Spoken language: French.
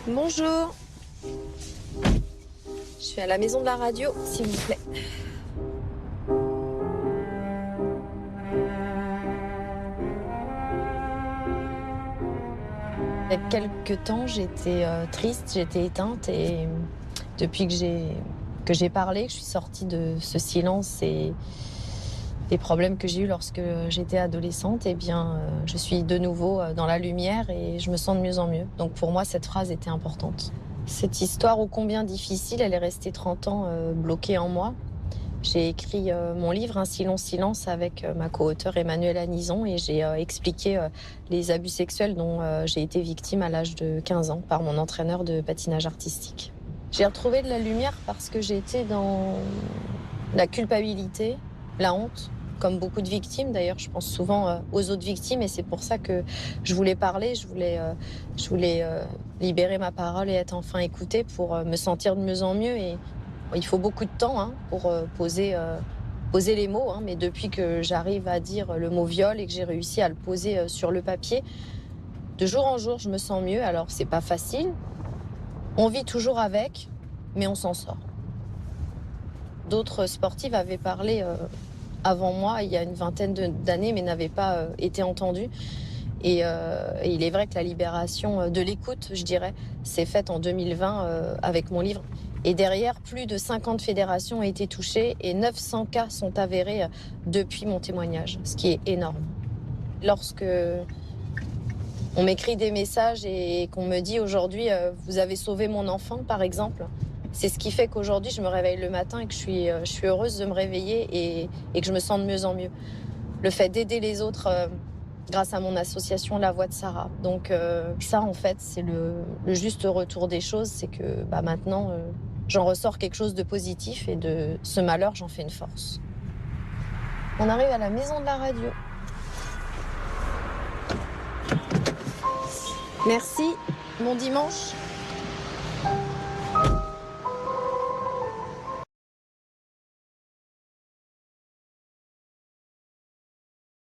Bonjour. Je suis à la maison de la radio, s'il vous plaît. Il y a quelques temps, j'étais triste, j'étais éteinte et depuis que j'ai parlé, que je suis sortie de ce silence et des problèmes que j'ai eus lorsque j'étais adolescente, eh bien, je suis de nouveau dans la lumière et je me sens de mieux en mieux. Donc pour moi, cette phrase était importante. Cette histoire ô combien difficile, elle est restée 30 ans bloquée en moi. J'ai écrit mon livre Un si long silence avec ma co-auteure Emmanuelle Anison et j'ai expliqué les abus sexuels dont j'ai été victime à l'âge de 15 ans par mon entraîneur de patinage artistique. J'ai retrouvé de la lumière parce que j'étais dans la culpabilité, la honte, comme beaucoup de victimes. D'ailleurs, je pense souvent aux autres victimes et c'est pour ça que je voulais parler, je voulais libérer ma parole et être enfin écoutée pour me sentir de mieux en mieux. Et il faut beaucoup de temps pour poser les mots, mais depuis que j'arrive à dire le mot viol et que j'ai réussi à le poser sur le papier, de jour en jour, je me sens mieux. Alors, c'est pas facile. On vit toujours avec, mais on s'en sort. D'autres sportives avaient parlé avant moi, il y a une vingtaine d'années, mais n'avaient pas été entendues. Et il est vrai que la libération de l'écoute, je dirais, s'est faite en 2020 avec mon livre. Et derrière, plus de 50 fédérations ont été touchées et 900 cas sont avérés depuis mon témoignage, ce qui est énorme. Lorsque on m'écrit des messages et qu'on me dit aujourd'hui vous avez sauvé mon enfant, par exemple, c'est ce qui fait qu'aujourd'hui je me réveille le matin et que je suis heureuse de me réveiller et que je me sens de mieux en mieux. Le fait d'aider les autres grâce à mon association La Voix de Sarah. Donc ça, en fait, c'est le juste retour des choses, c'est que maintenant, j'en ressors quelque chose de positif et de ce malheur, j'en fais une force. On arrive à la maison de la radio. Merci. Mon dimanche,